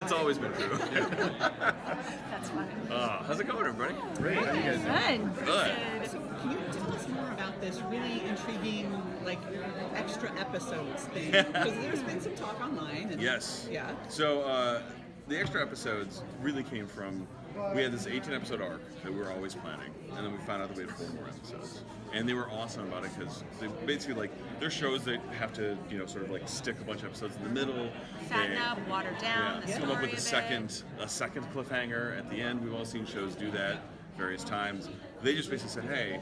It's always been true. That's funny. How's it going, everybody? Great. How you guys doing? Good. So can you tell us more about this really intriguing, like, extra episodes thing? Because there's been some talk online. And, Yes. Yeah. So the extra episodes really came from, we had this 18-episode arc that we were always planning, and then we found out that we had 4 more episodes. And they were awesome about it because they basically, like, they're shows that have to, you know, sort of like stick a bunch of episodes in the middle. Fatten up, water down, the come up with story a second cliffhanger at the end. We've all seen shows do that various times. They just basically said, hey,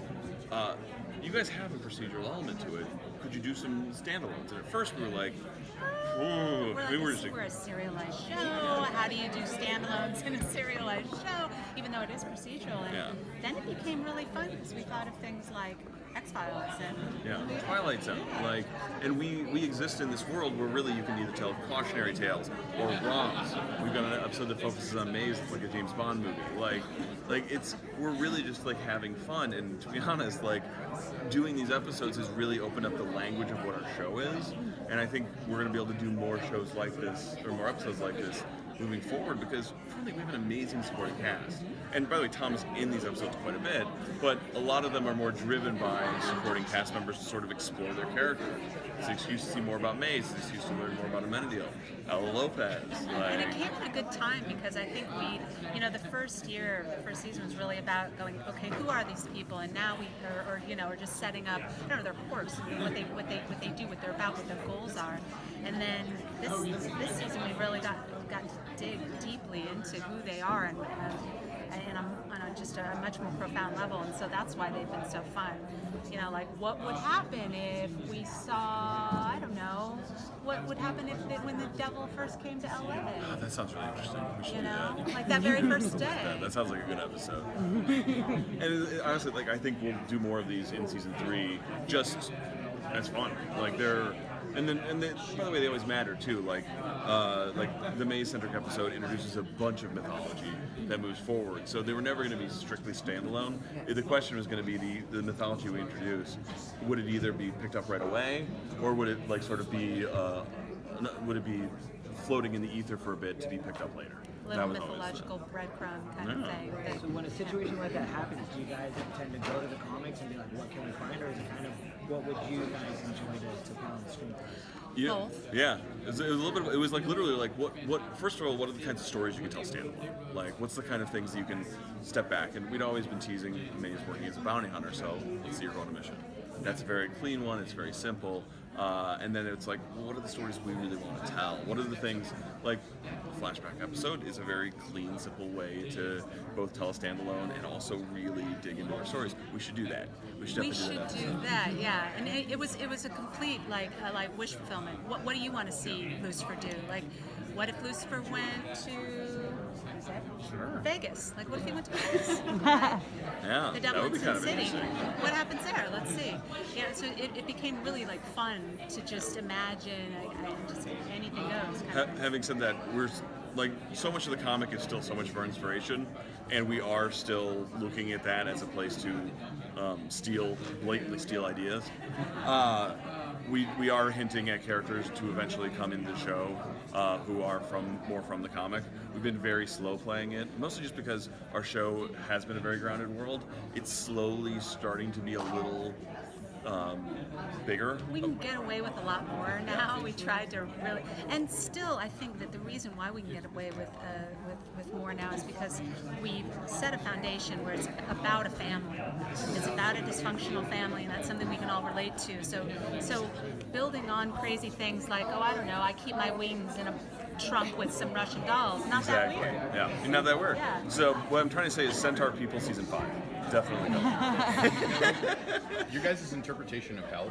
you guys have a procedural element to it. Could you do some standalones? And at first we were like, we're a serialized show. How do you do standalones in a serialized show, even though it is procedural? And then it became really fun because we thought of things like X-Files and Twilight Zone. Like, and we exist in this world where really you can either tell cautionary tales or roms. We've got an episode that focuses on Maze, like a James Bond movie. Like we're really just like having fun. And to be honest, like doing these episodes has really opened up the language of what our show is. And I think we're going to be able to do more shows like this, or more episodes like this, moving forward, because frankly, we have an amazing supporting cast. And by the way, Tom's in these episodes quite a bit, but a lot of them are more driven by supporting cast members to sort of explore their character. It's an excuse to see more about Maze, it's an excuse to learn more about Amenadiel, Ella Lopez. And it came at a good time because I think the first season was really about going, okay, who are these people? And now we're just setting up, their course, what they do, what they're about, what their goals are. And then this season we really got to dig deeply into who they are and on just a much more profound level, and so that's why they've been so fun. Like what would happen if we saw, I don't know, what would happen when the devil first came to LA? Oh, that sounds really interesting. We should do that. Like that very first day. That sounds like a good episode. And honestly, like I think we'll do more of these in season 3, just as fun. Like they're. And by the way, they always matter too. Like the Maze-centric episode introduces a bunch of mythology that moves forward. So they were never going to be strictly standalone. The question was going to be the mythology we introduce. Would it either be picked up right away, or would it like sort of be floating in the ether for a bit to be picked up later? Little mythological breadcrumb kind of thing. So when a situation like that happens, do you guys tend to go to the comics and be like, what can we find, or is it kind of what would you guys enjoy to put on the screen? Both. Yeah. It was a little bit. It was like literally like what. First of all, what are the kinds of stories you can tell standalone? Like, what's the kind of things that you can step back? And we'd always been teasing Maze working as a bounty hunter. So let's see her go on a mission. That's a very clean one. It's very simple. And then it's like, well, what are the stories we really want to tell? What are the things, like a flashback episode is a very clean, simple way to both tell a standalone and also really dig into our stories. We should do that. We should do that, yeah. And it was a complete like wish fulfillment. What do you want to see Lucifer do? Like, what if Lucifer went to Vegas? Like, what if he went to Vegas? Yeah, the Devil that would be kind of City. interesting. What happens there? Let's see. Yeah, so it became really like fun to just imagine, just anything goes. Having said that, we're like, so much of the comic is still so much of our inspiration, and we are still looking at that as a place to blatantly steal ideas. We are hinting at characters to eventually come into the show who are more from the comic. We've been very slow playing it, mostly just because our show has been a very grounded world. It's slowly starting to be a little bigger. We can get away with a lot more now. We tried to really, and still, I think that the reason why we can get away with more now is because we've set a foundation where it's about a family. It's about a dysfunctional family, and that's something we can all relate to. So building on crazy things like, oh, I don't know, I keep my wings in a trunk with some Russian dolls. Not that weird. Yeah, not that weird. Yeah. So what I'm trying to say is Centaur People season 5. Definitely Your guys' interpretation of hell,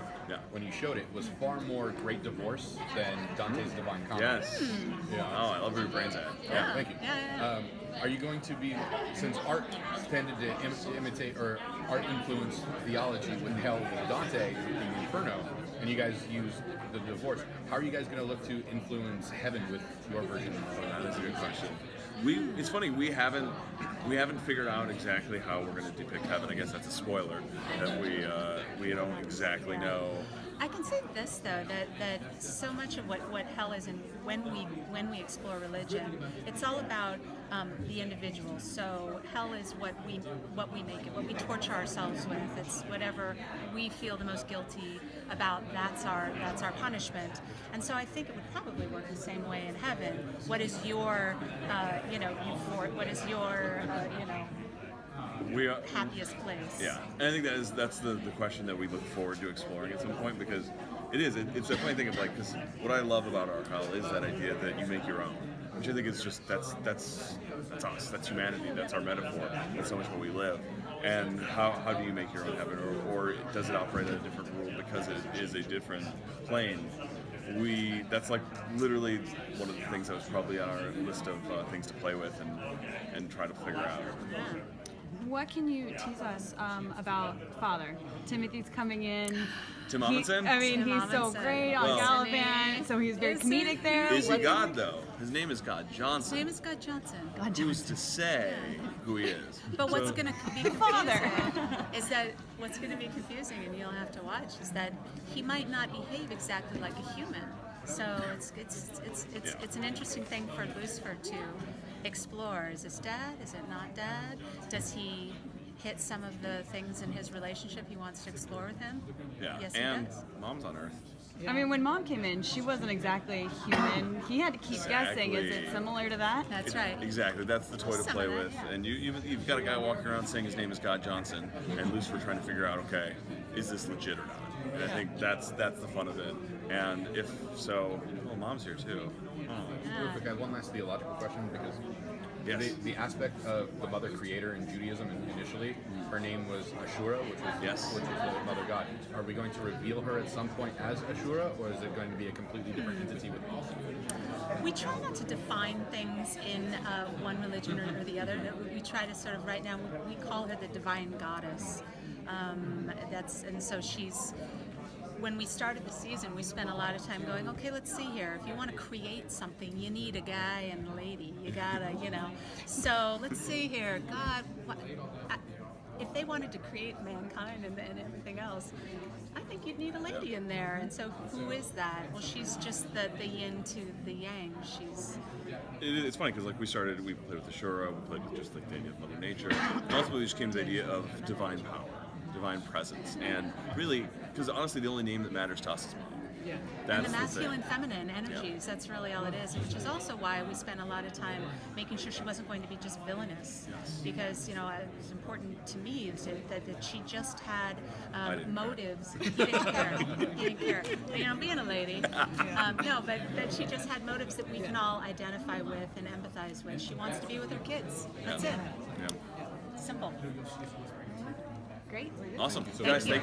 when you showed it, was far more Great Divorce than Dante's Divine Comedy. Yes. Yeah. Oh, I love where your brain's at. Yeah. Thank you. Yeah. Are you going to be, since art tended to imitate or art influence theology with hell with Dante in the Inferno, and you guys use the divorce, how are you guys going to look to influence heaven with your version of That is a good question. It's funny, we haven't figured out exactly how we're going to depict heaven. I guess that's a spoiler that we don't exactly know. I can say this though, that so much of what hell is, and when we explore religion, it's all about the individual. So hell is what we make it, what we torture ourselves with. It's whatever we feel the most guilty about. That's our punishment. And so I think it would probably work the same way in heaven. What is your euphoric? What is your happiest place? Yeah, and I think that's the question that we look forward to exploring at some point, because it's a funny thing of like, because what I love about our hell is that idea that you make your own, which I think is just that's us, that's humanity, that's our metaphor, that's so much what we live. And how do you make your own heaven, or does it operate at a different rule because it is a different plane? That's like literally one of the things that was probably on our list of things to play with and try to figure out. Yeah. What can you tease us about Father? Timothy's coming in. Tim Amundsen? Tim he's so Amundsen. great on Well- Gallivant, so he's very comedic there. Is he God though? His name is God Johnson. His name is God Johnson. Who's to say who he is? But what's So- going to be confusing is that what's going to be confusing, and you'll have to watch, is that he might not behave exactly like a human. So it's an interesting thing for Lucifer to explore. Is this dad? Is it not dad? Does he hit some of the things in his relationship he wants to explore with him? Yeah, Yes, and he does. Mom's on Earth. I mean, when Mom came in, she wasn't exactly human. He had to keep guessing. Is it Exactly. similar to that? That's right. Exactly, that's the toy to Some play of that, with. yeah. And you've got a guy walking around saying his name is God Johnson, and Lucifer trying to figure out, okay, is this legit or not? And I think that's the fun of it. And if so, well, Mom's here too. Oh. Real quick, I have one last theological question, because Yes. the aspect of the mother creator in Judaism initially, her name was Ashura, which was the mother god. Are we going to reveal her at some point as Ashura, or is it going to be a completely different entity with We try not to define things in one religion or the other. We try to sort of, right now, we call her the divine goddess. And so she's. When we started the season, we spent a lot of time going, okay, let's see here. If you want to create something, you need a guy and a lady. You gotta, So let's see here. God, if they wanted to create mankind and everything else, I think you'd need a lady in there. And so who is that? Well, she's just the yin to the yang. It's funny because we played with the Shura, we played with just like the idea of Mother Nature, and ultimately just came to the idea of divine power, divine presence, and really, because honestly, the only name that matters to us is Mom. Yeah. That's And the masculine, thing. feminine energies, that's really all it is, which is also why we spent a lot of time making sure she wasn't going to be just villainous. Yes. Because, it was important to me is that she just had I didn't care. motives. He didn't care. He didn't care. Being a lady. No, but that she just had motives that we can all identify with and empathize with. She wants to be with her kids. That's it. Yeah. Simple. Great. Awesome. Thank Guys, you. thank